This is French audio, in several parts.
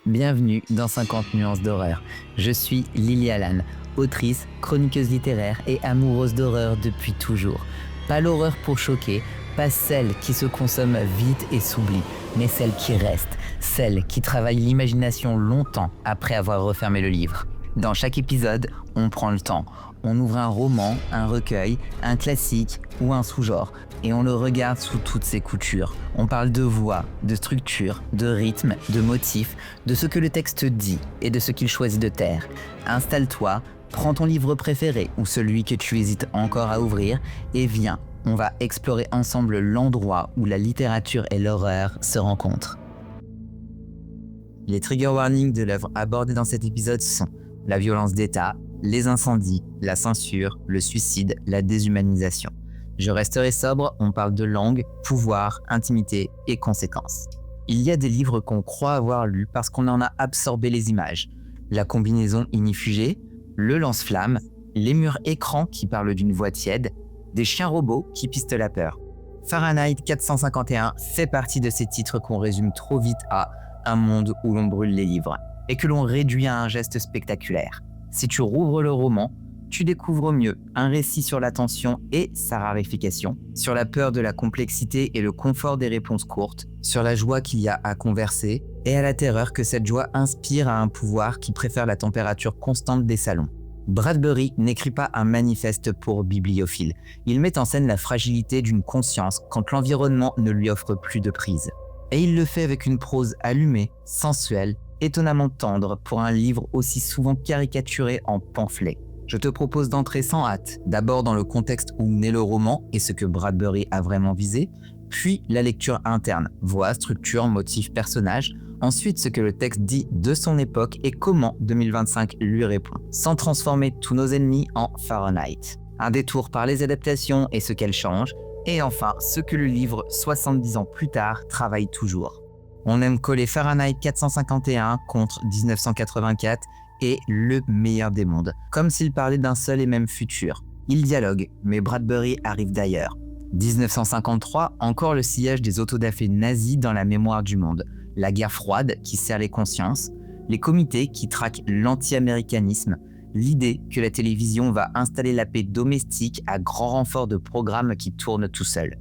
Bienvenue dans 50 nuances d'horreur. Je suis Lily Allan, autrice, chroniqueuse littéraire et amoureuse d'horreur depuis toujours. Pas l'horreur pour choquer, pas celle qui se consomme vite et s'oublie, mais celle qui reste, celle qui travaille l'imagination longtemps après avoir refermé le livre. Dans chaque épisode, on prend le temps. On ouvre un roman, un recueil, un classique ou un sous-genre et on le regarde sous toutes ses coutures. On parle de voix, de structure, de rythme, de motifs, de ce que le texte dit et de ce qu'il choisit de taire. Installe-toi, prends ton livre préféré ou celui que tu hésites encore à ouvrir et viens, on va explorer ensemble l'endroit où la littérature et l'horreur se rencontrent. Les trigger warnings de l'œuvre abordée dans cet épisode sont la violence d'État, les incendies, la censure, le suicide, la déshumanisation. Je resterai sobre, on parle de langue, pouvoir, intimité et conséquences. Il y a des livres qu'on croit avoir lus parce qu'on en a absorbé les images. La combinaison inifugée, le lance-flamme, les murs écrans qui parlent d'une voix tiède, des chiens robots qui pistent la peur. Fahrenheit 451 fait partie de ces titres qu'on résume trop vite à un monde où l'on brûle les livres et que l'on réduit à un geste spectaculaire. Si tu rouvres le roman, tu découvres mieux un récit sur la tension et sa raréfication, sur la peur de la complexité et le confort des réponses courtes, sur la joie qu'il y a à converser et à la terreur que cette joie inspire à un pouvoir qui préfère la température constante des salons. Bradbury n'écrit pas un manifeste pour bibliophiles. Il met en scène la fragilité d'une conscience quand l'environnement ne lui offre plus de prise. Et il le fait avec une prose allumée, sensuelle, étonnamment tendre pour un livre aussi souvent caricaturé en pamphlet. Je te propose d'entrer sans hâte, d'abord dans le contexte où naît le roman et ce que Bradbury a vraiment visé, puis la lecture interne, voix, structure, motifs, personnages, ensuite ce que le texte dit de son époque et comment 2025 lui répond, sans transformer tous nos ennemis en Fahrenheit. Un détour par les adaptations et ce qu'elles changent, et enfin ce que le livre, 70 ans plus tard, travaille toujours. On aime coller Fahrenheit 451 contre 1984 et le meilleur des mondes, comme s'il parlait d'un seul et même futur. Il dialogue, mais Bradbury arrive d'ailleurs. 1953, encore le sillage des autodafés nazis dans la mémoire du monde, la guerre froide qui serre les consciences, les comités qui traquent l'anti-américanisme, l'idée que la télévision va installer la paix domestique à grand renfort de programmes qui tournent tout seuls.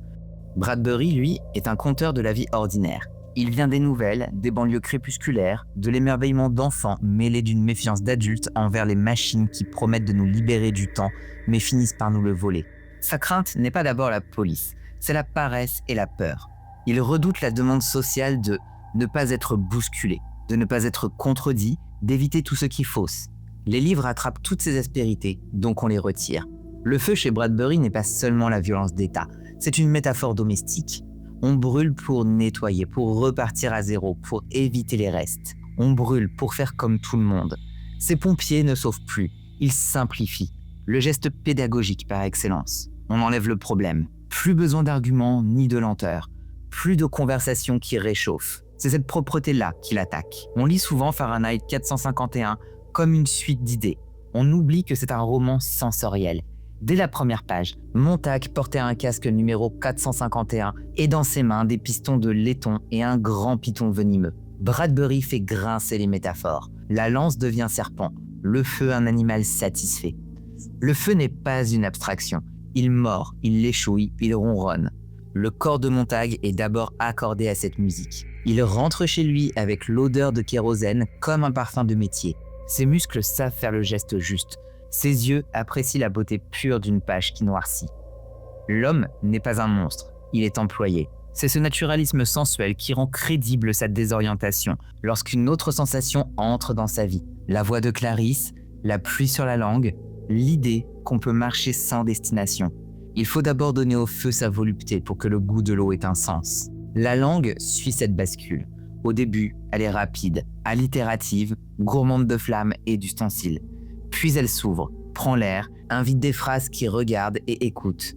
Bradbury, lui, est un conteur de la vie ordinaire. Il vient des nouvelles, des banlieues crépusculaires, de l'émerveillement d'enfants mêlé d'une méfiance d'adultes envers les machines qui promettent de nous libérer du temps, mais finissent par nous le voler. Sa crainte n'est pas d'abord la police, c'est la paresse et la peur. Il redoute la demande sociale de ne pas être bousculé, de ne pas être contredit, d'éviter tout ce qui fausse. Les livres attrapent toutes ces aspérités, donc on les retire. Le feu chez Bradbury n'est pas seulement la violence d'État, c'est une métaphore domestique. On brûle pour nettoyer, pour repartir à zéro, pour éviter les restes. On brûle pour faire comme tout le monde. Ces pompiers ne sauvent plus, ils simplifient. Le geste pédagogique par excellence. On enlève le problème. Plus besoin d'arguments ni de lenteur. Plus de conversations qui réchauffent. C'est cette propreté-là qu'il attaque. On lit souvent Fahrenheit 451 comme une suite d'idées. On oublie que c'est un roman sensoriel. Dès la première page, Montag portait un casque numéro 451 et dans ses mains des pistons de laiton et un grand python venimeux. Bradbury fait grincer les métaphores. La lance devient serpent, le feu un animal satisfait. Le feu n'est pas une abstraction. Il mord, il l'échouille, il ronronne. Le corps de Montag est d'abord accordé à cette musique. Il rentre chez lui avec l'odeur de kérosène comme un parfum de métier. Ses muscles savent faire le geste juste. Ses yeux apprécient la beauté pure d'une page qui noircit. L'homme n'est pas un monstre, il est employé. C'est ce naturalisme sensuel qui rend crédible sa désorientation lorsqu'une autre sensation entre dans sa vie. La voix de Clarisse, la pluie sur la langue, l'idée qu'on peut marcher sans destination. Il faut d'abord donner au feu sa volupté pour que le goût de l'eau ait un sens. La langue suit cette bascule. Au début, elle est rapide, allitérative, gourmande de flammes et d'ustensiles. Puis elle s'ouvre, prend l'air, invite des phrases qui regardent et écoutent.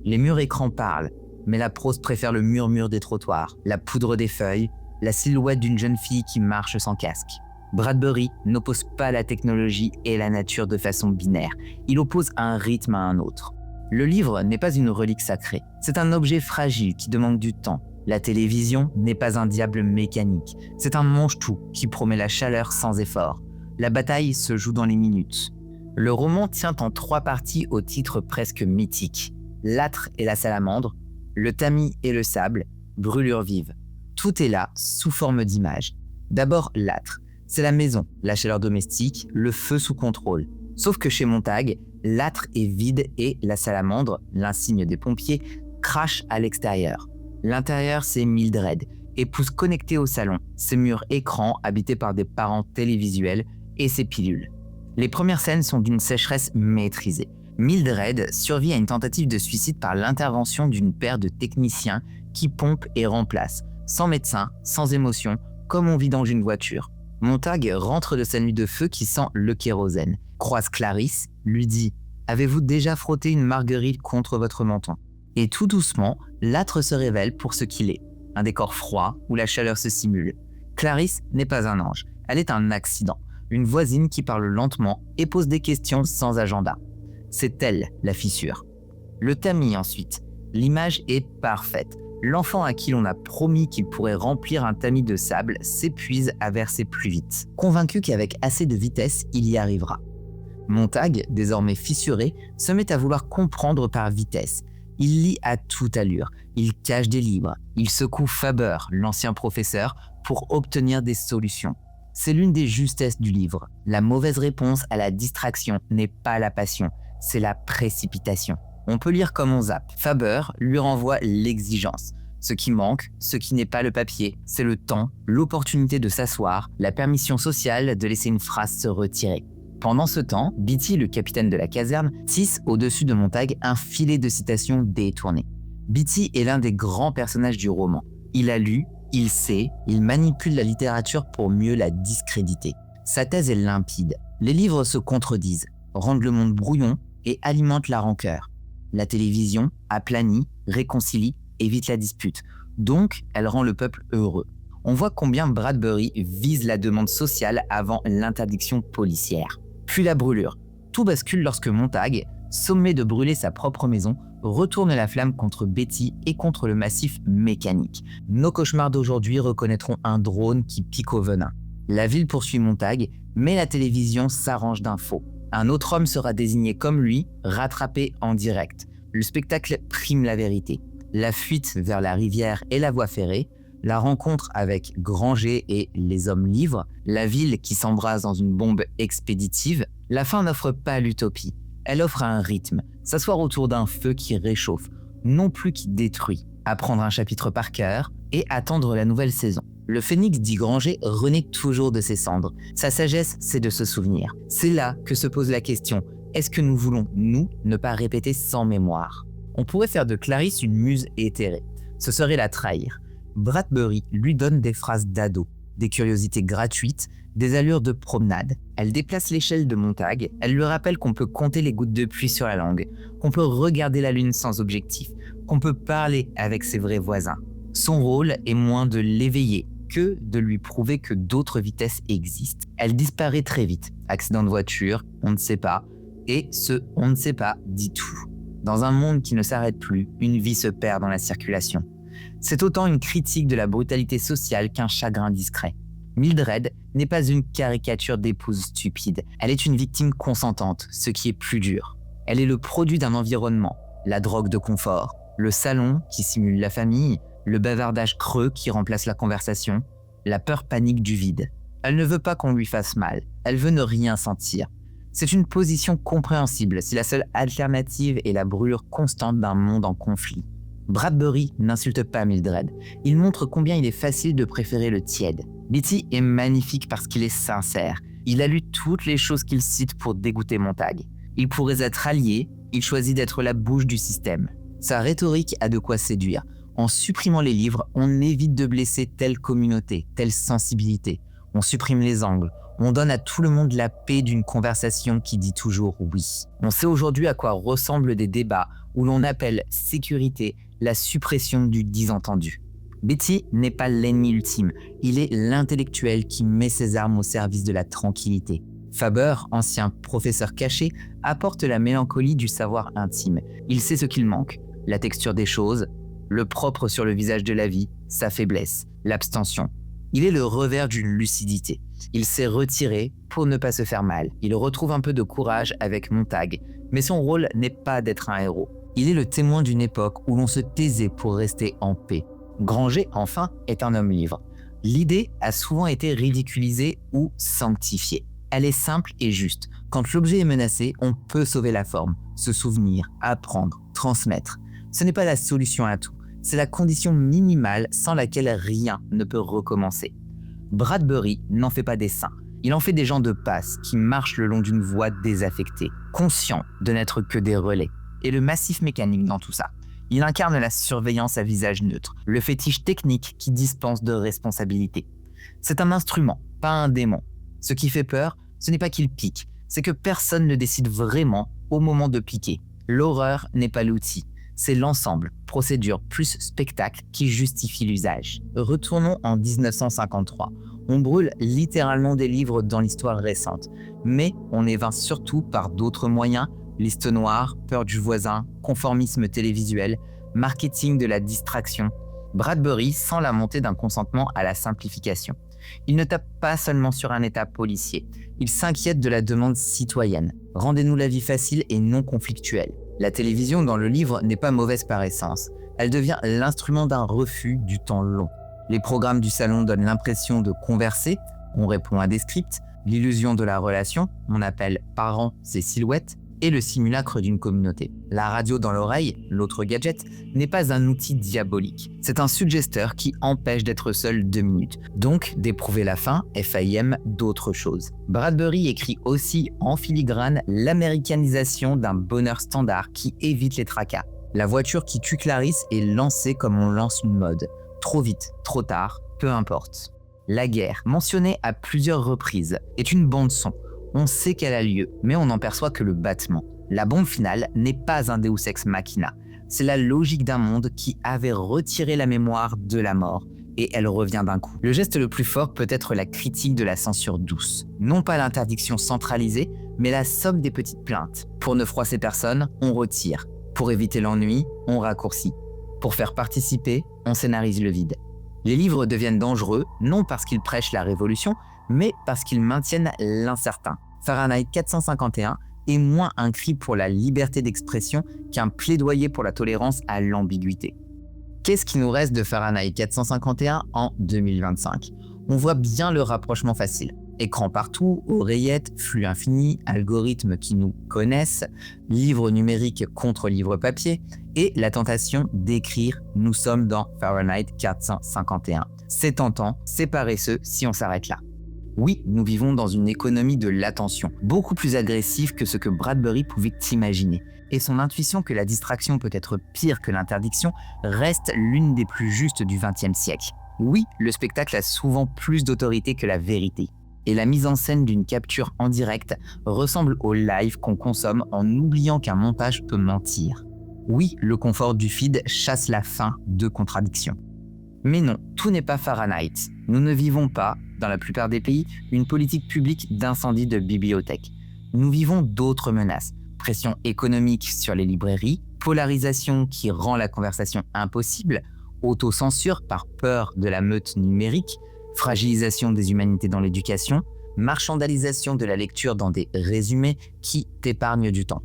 Les murs écrans parlent, mais la prose préfère le murmure des trottoirs, la poudre des feuilles, la silhouette d'une jeune fille qui marche sans casque. Bradbury n'oppose pas la technologie et la nature de façon binaire, il oppose un rythme à un autre. Le livre n'est pas une relique sacrée, c'est un objet fragile qui demande du temps. La télévision n'est pas un diable mécanique, c'est un mange-tout qui promet la chaleur sans effort. La bataille se joue dans les minutes. Le roman tient en 3 parties au titre presque mythique. L'âtre et la salamandre, le tamis et le sable, brûlure vive. Tout est là sous forme d'images. D'abord l'âtre, c'est la maison, la chaleur domestique, le feu sous contrôle. Sauf que chez Montag, l'âtre est vide et la salamandre, l'insigne des pompiers, crache à l'extérieur. L'intérieur, c'est Mildred, épouse connectée au salon, ses murs écrans habités par des parents télévisuels et ses pilules. Les premières scènes sont d'une sécheresse maîtrisée. Mildred survit à une tentative de suicide par l'intervention d'une paire de techniciens qui pompent et remplacent, sans médecin, sans émotion, comme on vit dans une voiture. Montag rentre de sa nuit de feu qui sent le kérosène, croise Clarisse, lui dit « Avez-vous déjà frotté une marguerite contre votre menton ?» Et tout doucement, l'âtre se révèle pour ce qu'il est, un décor froid où la chaleur se simule. Clarisse n'est pas un ange, elle est un accident, une voisine qui parle lentement et pose des questions sans agenda. C'est elle, la fissure. Le tamis ensuite. L'image est parfaite. L'enfant à qui l'on a promis qu'il pourrait remplir un tamis de sable s'épuise à verser plus vite, convaincu qu'avec assez de vitesse, il y arrivera. Montag, désormais fissuré, se met à vouloir comprendre par vitesse. Il lit à toute allure, il cache des livres, il secoue Faber, l'ancien professeur, pour obtenir des solutions. C'est l'une des justesses du livre. La mauvaise réponse à la distraction n'est pas la passion, c'est la précipitation. On peut lire comme on zappe. Faber lui renvoie l'exigence. Ce qui manque, ce qui n'est pas le papier, c'est le temps, l'opportunité de s'asseoir, la permission sociale de laisser une phrase se retirer. Pendant ce temps, Beatty, le capitaine de la caserne, tisse au-dessus de Montag un filet de citations détournées. Beatty est l'un des grands personnages du roman. Il a lu, il sait, il manipule la littérature pour mieux la discréditer. Sa thèse est limpide. Les livres se contredisent, rendent le monde brouillon et alimentent la rancœur. La télévision aplanit, réconcilie, évite la dispute. Donc, elle rend le peuple heureux. On voit combien Bradbury vise la demande sociale avant l'interdiction policière. Puis la brûlure. Tout bascule lorsque Montag, sommé de brûler sa propre maison, retourne la flamme contre Betty et contre le massif mécanique. Nos cauchemars d'aujourd'hui reconnaîtront un drone qui pique au venin. La ville poursuit Montag, mais la télévision s'arrange d'un faux. Un autre homme sera désigné comme lui, rattrapé en direct. Le spectacle prime la vérité. La fuite vers la rivière et la voie ferrée, la rencontre avec Granger et les hommes livres, la ville qui s'embrase dans une bombe expéditive, la fin n'offre pas l'utopie. Elle offre un rythme, s'asseoir autour d'un feu qui réchauffe, non plus qui détruit, apprendre un chapitre par cœur et attendre la nouvelle saison. Le phénix, dit Granger, renaît toujours de ses cendres. Sa sagesse, c'est de se souvenir. C'est là que se pose la question, est-ce que nous voulons, nous, ne pas répéter sans mémoire ? On pourrait faire de Clarisse une muse éthérée. Ce serait la trahir. Bradbury lui donne des phrases d'ado, des curiosités gratuites, des allures de promenade. Elle déplace l'échelle de Montag, elle lui rappelle qu'on peut compter les gouttes de pluie sur la langue, qu'on peut regarder la lune sans objectif, qu'on peut parler avec ses vrais voisins. Son rôle est moins de l'éveiller que de lui prouver que d'autres vitesses existent. Elle disparaît très vite. Accident de voiture, on ne sait pas. Et ce « on ne sait pas » dit tout. Dans un monde qui ne s'arrête plus, une vie se perd dans la circulation. C'est autant une critique de la brutalité sociale qu'un chagrin discret. Mildred n'est pas une caricature d'épouse stupide. Elle est une victime consentante, ce qui est plus dur. Elle est le produit d'un environnement, la drogue de confort, le salon qui simule la famille, le bavardage creux qui remplace la conversation, la peur panique du vide. Elle ne veut pas qu'on lui fasse mal, elle veut ne rien sentir. C'est une position compréhensible si la seule alternative est la brûlure constante d'un monde en conflit. Bradbury n'insulte pas Mildred, il montre combien il est facile de préférer le tiède. Beatty est magnifique parce qu'il est sincère, il a lu toutes les choses qu'il cite pour dégoûter Montag. Il pourrait être allié, il choisit d'être la bouche du système. Sa rhétorique a de quoi séduire. En supprimant les livres, on évite de blesser telle communauté, telle sensibilité. On supprime les angles. On donne à tout le monde la paix d'une conversation qui dit toujours oui. On sait aujourd'hui à quoi ressemblent des débats où l'on appelle sécurité la suppression du disentendu. Beatty n'est pas l'ennemi ultime, il est l'intellectuel qui met ses armes au service de la tranquillité. Faber, ancien professeur caché, apporte la mélancolie du savoir intime. Il sait ce qu'il manque, la texture des choses, le propre sur le visage de la vie, sa faiblesse, l'abstention. Il est le revers d'une lucidité. Il s'est retiré pour ne pas se faire mal. Il retrouve un peu de courage avec Montag, mais son rôle n'est pas d'être un héros. Il est le témoin d'une époque où l'on se taisait pour rester en paix. Granger, enfin, est un homme libre. L'idée a souvent été ridiculisée ou sanctifiée. Elle est simple et juste. Quand l'objet est menacé, on peut sauver la forme, se souvenir, apprendre, transmettre. Ce n'est pas la solution à tout. C'est la condition minimale sans laquelle rien ne peut recommencer. Bradbury n'en fait pas des saints. Il en fait des gens de passe qui marchent le long d'une voie désaffectée, conscients de n'être que des relais. Et le massif mécanique dans tout ça. Il incarne la surveillance à visage neutre, le fétiche technique qui dispense de responsabilité. C'est un instrument, pas un démon. Ce qui fait peur, ce n'est pas qu'il pique, c'est que personne ne décide vraiment au moment de piquer. L'horreur n'est pas l'outil, c'est l'ensemble, procédure plus spectacle qui justifie l'usage. Retournons en 1953. On brûle littéralement des livres dans l'histoire récente, mais on est vaincu surtout par d'autres moyens, liste noire, peur du voisin, conformisme télévisuel, marketing de la distraction. Bradbury sent la montée d'un consentement à la simplification. Il ne tape pas seulement sur un état policier, il s'inquiète de la demande citoyenne. Rendez-nous la vie facile et non conflictuelle. La télévision dans le livre n'est pas mauvaise par essence. Elle devient l'instrument d'un refus du temps long. Les programmes du salon donnent l'impression de converser, on répond à des scripts, l'illusion de la relation, on appelle parents et silhouettes, et le simulacre d'une communauté. La radio dans l'oreille, l'autre gadget, n'est pas un outil diabolique. C'est un suggesteur qui empêche d'être seul 2 minutes, donc d'éprouver la faim, FAIM, d'autres choses. Bradbury écrit aussi en filigrane l'américanisation d'un bonheur standard qui évite les tracas. La voiture qui tue Clarisse est lancée comme on lance une mode. Trop vite, trop tard, peu importe. La guerre, mentionnée à plusieurs reprises, est une bande-son. On sait qu'elle a lieu, mais on n'en perçoit que le battement. La bombe finale n'est pas un Deus ex machina. C'est la logique d'un monde qui avait retiré la mémoire de la mort, et elle revient d'un coup. Le geste le plus fort peut être la critique de la censure douce. Non pas l'interdiction centralisée, mais la somme des petites plaintes. Pour ne froisser personne, on retire. Pour éviter l'ennui, on raccourcit. Pour faire participer, on scénarise le vide. Les livres deviennent dangereux, non parce qu'ils prêchent la révolution, mais parce qu'ils maintiennent l'incertain. Fahrenheit 451 est moins un cri pour la liberté d'expression qu'un plaidoyer pour la tolérance à l'ambiguïté. Qu'est-ce qui nous reste de Fahrenheit 451 en 2025 ? On voit bien le rapprochement facile. Écran partout, oreillettes, flux infini, algorithmes qui nous connaissent, livres numériques contre livres papier, et la tentation d'écrire « Nous sommes dans Fahrenheit 451 ». C'est tentant, c'est paresseux si on s'arrête là. Oui, nous vivons dans une économie de l'attention, beaucoup plus agressive que ce que Bradbury pouvait imaginer. Et son intuition que la distraction peut être pire que l'interdiction reste l'une des plus justes du XXe siècle. Oui, le spectacle a souvent plus d'autorité que la vérité. Et la mise en scène d'une capture en direct ressemble au live qu'on consomme en oubliant qu'un montage peut mentir. Oui, le confort du feed chasse la faim de contradiction. Mais non, tout n'est pas Fahrenheit. Nous ne vivons pas, dans la plupart des pays, une politique publique d'incendie de bibliothèques. Nous vivons d'autres menaces. Pression économique sur les librairies, polarisation qui rend la conversation impossible, autocensure par peur de la meute numérique, fragilisation des humanités dans l'éducation, marchandalisation de la lecture dans des résumés qui t'épargnent du temps.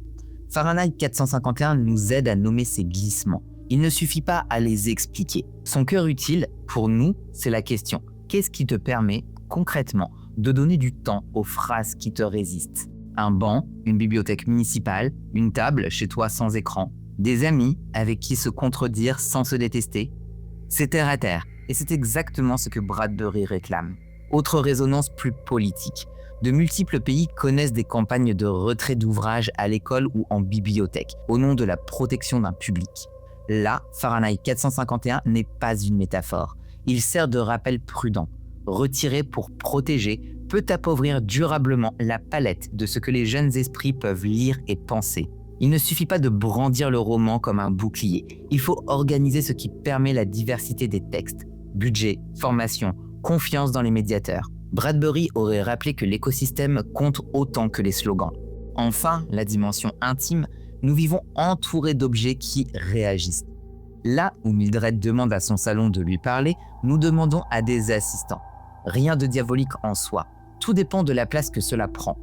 Fahrenheit 451 nous aide à nommer ces glissements. Il ne suffit pas à les expliquer. Son cœur utile, pour nous, c'est la question. Qu'est-ce qui te permet, concrètement, de donner du temps aux phrases qui te résistent ? Un banc, une bibliothèque municipale, une table chez toi sans écran, des amis avec qui se contredire sans se détester ? C'est terre à terre, et c'est exactement ce que Bradbury réclame. Autre résonance plus politique. De multiples pays connaissent des campagnes de retrait d'ouvrages à l'école ou en bibliothèque, au nom de la protection d'un public. Là, Fahrenheit 451 n'est pas une métaphore. Il sert de rappel prudent. Retirer pour protéger peut appauvrir durablement la palette de ce que les jeunes esprits peuvent lire et penser. Il ne suffit pas de brandir le roman comme un bouclier. Il faut organiser ce qui permet la diversité des textes. Budget, formation, confiance dans les médiateurs. Bradbury aurait rappelé que l'écosystème compte autant que les slogans. Enfin, la dimension intime, nous vivons entourés d'objets qui réagissent. Là où Mildred demande à son salon de lui parler, nous demandons à des assistants. Rien de diabolique en soi, tout dépend de la place que cela prend.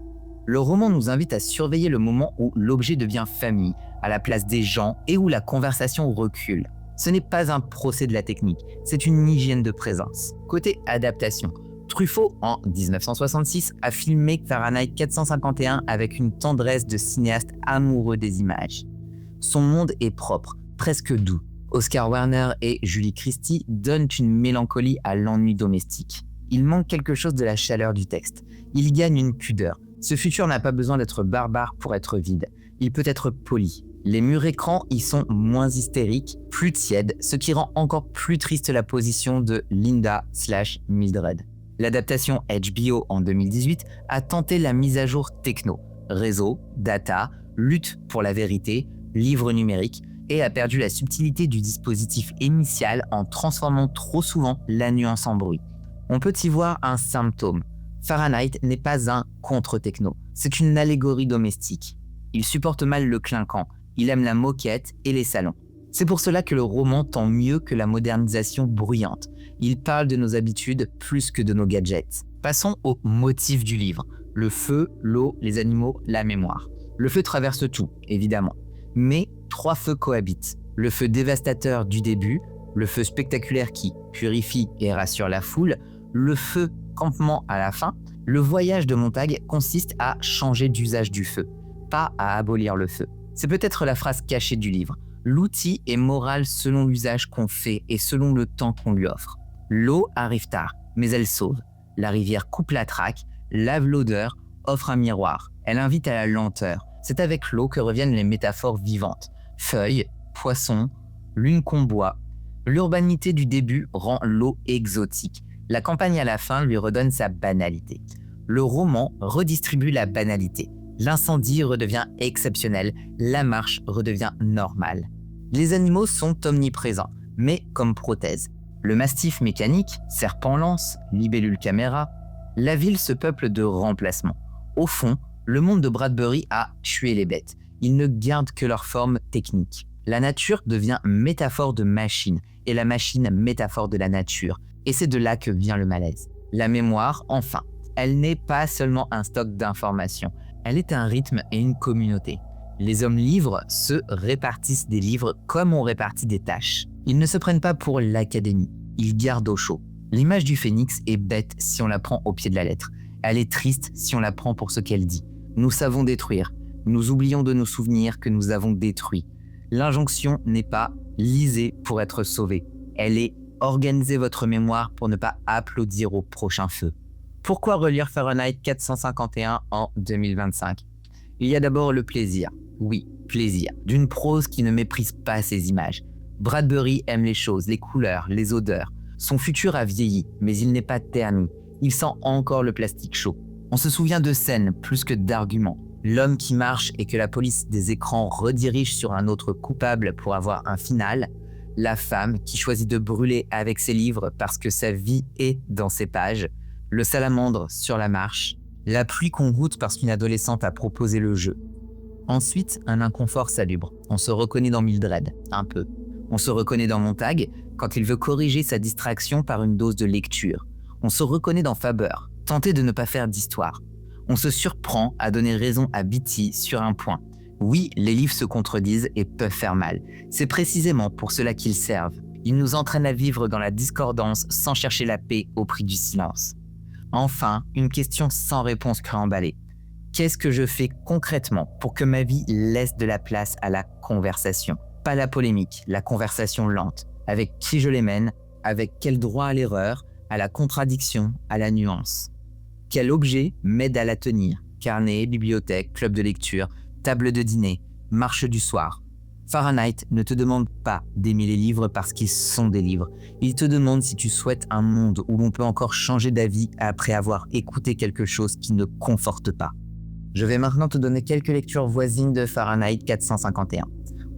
Le roman nous invite à surveiller le moment où l'objet devient famille, à la place des gens et où la conversation recule. Ce n'est pas un procès de la technique, c'est une hygiène de présence. Côté adaptation, Truffaut, en 1966, a filmé Fahrenheit 451 avec une tendresse de cinéaste amoureux des images. Son monde est propre, presque doux. Oscar Werner et Julie Christie donnent une mélancolie à l'ennui domestique. Il manque quelque chose de la chaleur du texte. Il gagne une pudeur. Ce futur n'a pas besoin d'être barbare pour être vide. Il peut être poli. Les murs écrans y sont moins hystériques, plus tièdes, ce qui rend encore plus triste la position de Linda/Mildred. L'adaptation HBO en 2018 a tenté la mise à jour techno, réseau, data, lutte pour la vérité, livre numérique, et a perdu la subtilité du dispositif initial en transformant trop souvent la nuance en bruit. On peut y voir un symptôme. Fahrenheit n'est pas un contre-techno, c'est une allégorie domestique. Il supporte mal le clinquant, il aime la moquette et les salons. C'est pour cela que le roman tend mieux que la modernisation bruyante. Il parle de nos habitudes plus que de nos gadgets. Passons au motif du livre. Le feu, l'eau, les animaux, la mémoire. Le feu traverse tout, évidemment. Mais 3 feux cohabitent. Le feu dévastateur du début, le feu spectaculaire qui purifie et rassure la foule, le feu campement à la fin. Le voyage de Montag consiste à changer d'usage du feu, pas à abolir le feu. C'est peut-être la phrase cachée du livre. L'outil est moral selon l'usage qu'on fait et selon le temps qu'on lui offre. L'eau arrive tard, mais elle sauve. La rivière coupe la traque, lave l'odeur, offre un miroir. Elle invite à la lenteur. C'est avec l'eau que reviennent les métaphores vivantes. Feuilles, poissons, lune qu'on boit. L'urbanité du début rend l'eau exotique. La campagne à la fin lui redonne sa banalité. Le roman redistribue la banalité. L'incendie redevient exceptionnel, la marche redevient normale. Les animaux sont omniprésents, mais comme prothèse. Le mastif mécanique, serpent-lance, libellule caméra, la ville se peuple de remplacements. Au fond, le monde de Bradbury a tué les bêtes. Ils ne gardent que leur forme technique. La nature devient métaphore de machine, et la machine métaphore de la nature. Et c'est de là que vient le malaise. La mémoire, enfin, elle n'est pas seulement un stock d'informations. Elle est un rythme et une communauté. Les hommes livres se répartissent des livres comme on répartit des tâches. Ils ne se prennent pas pour l'académie, ils gardent au chaud. L'image du phénix est bête si on la prend au pied de la lettre. Elle est triste si on la prend pour ce qu'elle dit. Nous savons détruire. Nous oublions de nous souvenir que nous avons détruit. L'injonction n'est pas « lisez pour être sauvé ». Elle est « organisez votre mémoire pour ne pas applaudir au prochain feu ». Pourquoi relire Fahrenheit 451 en 2025 ? Il y a d'abord le plaisir. Oui, plaisir. D'une prose qui ne méprise pas ses images. Bradbury aime les choses, les couleurs, les odeurs. Son futur a vieilli, mais il n'est pas terni. Il sent encore le plastique chaud. On se souvient de scènes plus que d'arguments. L'homme qui marche et que la police des écrans redirige sur un autre coupable pour avoir un final. La femme qui choisit de brûler avec ses livres parce que sa vie est dans ses pages. Le salamandre sur la marche. La pluie qu'on goûte parce qu'une adolescente a proposé le jeu. Ensuite, un inconfort salubre. On se reconnaît dans Mildred, un peu. On se reconnaît dans Montag quand il veut corriger sa distraction par une dose de lecture. On se reconnaît dans Faber, tenter de ne pas faire d'histoire. On se surprend à donner raison à Beatty sur un point. Oui, les livres se contredisent et peuvent faire mal. C'est précisément pour cela qu'ils servent. Ils nous entraînent à vivre dans la discordance sans chercher la paix au prix du silence. Enfin, une question sans réponse préemballée. Qu'est-ce que je fais concrètement pour que ma vie laisse de la place à la conversation ? Pas la polémique, la conversation lente. Avec qui je les mène ? Avec quel droit à l'erreur ? À la contradiction, à la nuance. Quel objet m'aide à la tenir ? Carnet, bibliothèque, club de lecture, table de dîner, marche du soir. Fahrenheit ne te demande pas d'aimer les livres parce qu'ils sont des livres. Il te demande si tu souhaites un monde où l'on peut encore changer d'avis après avoir écouté quelque chose qui ne conforte pas. Je vais maintenant te donner quelques lectures voisines de Fahrenheit 451.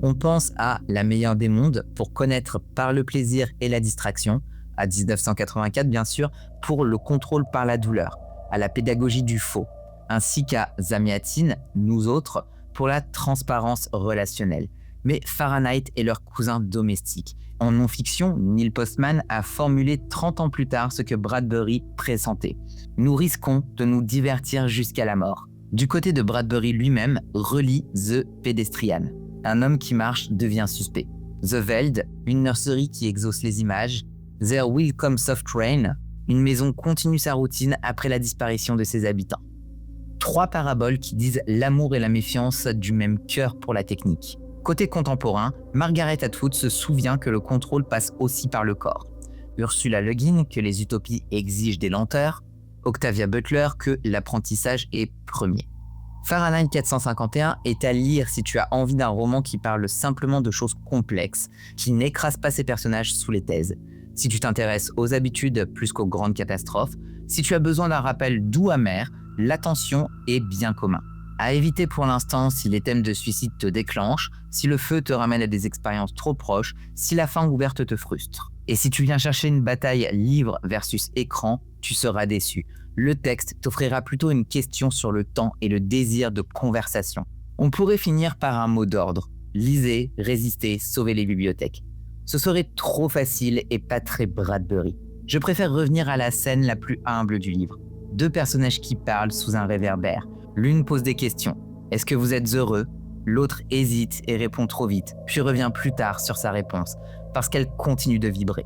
On pense à La meilleure des mondes pour connaître par le plaisir et la distraction, à 1984 bien sûr, pour le contrôle par la douleur, à la pédagogie du faux, ainsi qu'à Zamiatine, nous autres, pour la transparence relationnelle. Mais Fahrenheit est leur cousin domestique. En non-fiction, Neil Postman a formulé 30 ans plus tard ce que Bradbury pressentait. Nous risquons de nous divertir jusqu'à la mort. Du côté de Bradbury lui-même, relit The Pedestrian. Un homme qui marche devient suspect. The Veld, une nurserie qui exauce les images. There Will Come Soft Rain, une maison continue sa routine après la disparition de ses habitants. 3 paraboles qui disent l'amour et la méfiance du même cœur pour la technique. Côté contemporain, Margaret Atwood se souvient que le contrôle passe aussi par le corps. Ursula Le Guin que les utopies exigent des lenteurs. Octavia Butler que l'apprentissage est premier. Fahrenheit 451 est à lire si tu as envie d'un roman qui parle simplement de choses complexes, qui n'écrase pas ses personnages sous les thèses. Si tu t'intéresses aux habitudes plus qu'aux grandes catastrophes, si tu as besoin d'un rappel doux amer, l'attention est bien commun. À éviter pour l'instant si les thèmes de suicide te déclenchent, si le feu te ramène à des expériences trop proches, si la fin ouverte te frustre. Et si tu viens chercher une bataille livre versus écran, tu seras déçu. Le texte t'offrira plutôt une question sur le temps et le désir de conversation. On pourrait finir par un mot d'ordre. Lisez, résistez, sauvez les bibliothèques. Ce serait trop facile et pas très Bradbury. Je préfère revenir à la scène la plus humble du livre. 2 personnages qui parlent sous un réverbère. L'une pose des questions. Est-ce que vous êtes heureux ? L'autre hésite et répond trop vite, puis revient plus tard sur sa réponse, parce qu'elle continue de vibrer.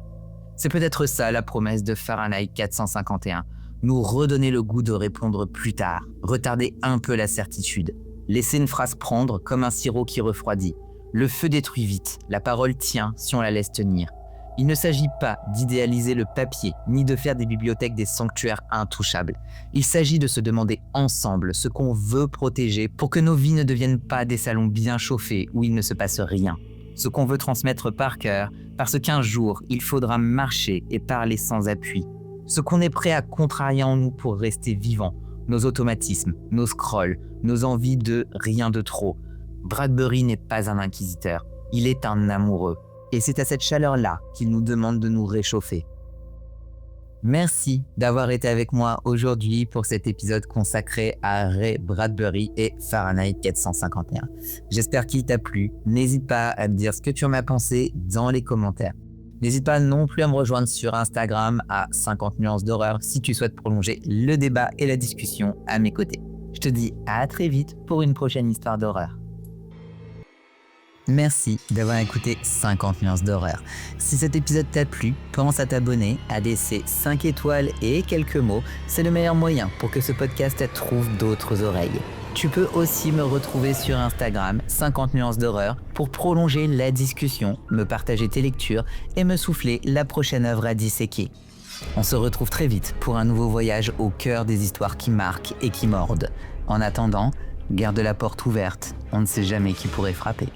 C'est peut-être ça la promesse de Fahrenheit 451. Nous redonner le goût de répondre plus tard, retarder un peu la certitude. Laisser une phrase prendre comme un sirop qui refroidit. Le feu détruit vite, la parole tient si on la laisse tenir. Il ne s'agit pas d'idéaliser le papier, ni de faire des bibliothèques des sanctuaires intouchables. Il s'agit de se demander ensemble ce qu'on veut protéger pour que nos vies ne deviennent pas des salons bien chauffés où il ne se passe rien. Ce qu'on veut transmettre par cœur, parce qu'un jour, il faudra marcher et parler sans appui. Ce qu'on est prêt à contrarier en nous pour rester vivant, nos automatismes, nos scrolls, nos envies de rien de trop. Bradbury n'est pas un inquisiteur, il est un amoureux. Et c'est à cette chaleur-là qu'il nous demande de nous réchauffer. Merci d'avoir été avec moi aujourd'hui pour cet épisode consacré à Ray Bradbury et Fahrenheit 451. J'espère qu'il t'a plu. N'hésite pas à me dire ce que tu en as pensé dans les commentaires. N'hésite pas non plus à me rejoindre sur Instagram à 50 nuances d'horreur si tu souhaites prolonger le débat et la discussion à mes côtés. Je te dis à très vite pour une prochaine histoire d'horreur. Merci d'avoir écouté 50 nuances d'horreur. Si cet épisode t'a plu, pense à t'abonner, à laisser 5 étoiles et quelques mots. C'est le meilleur moyen pour que ce podcast trouve d'autres oreilles. Tu peux aussi me retrouver sur Instagram, 50 nuances d'horreur, pour prolonger la discussion, me partager tes lectures et me souffler la prochaine œuvre à disséquer. On se retrouve très vite pour un nouveau voyage au cœur des histoires qui marquent et qui mordent. En attendant, garde la porte ouverte, on ne sait jamais qui pourrait frapper.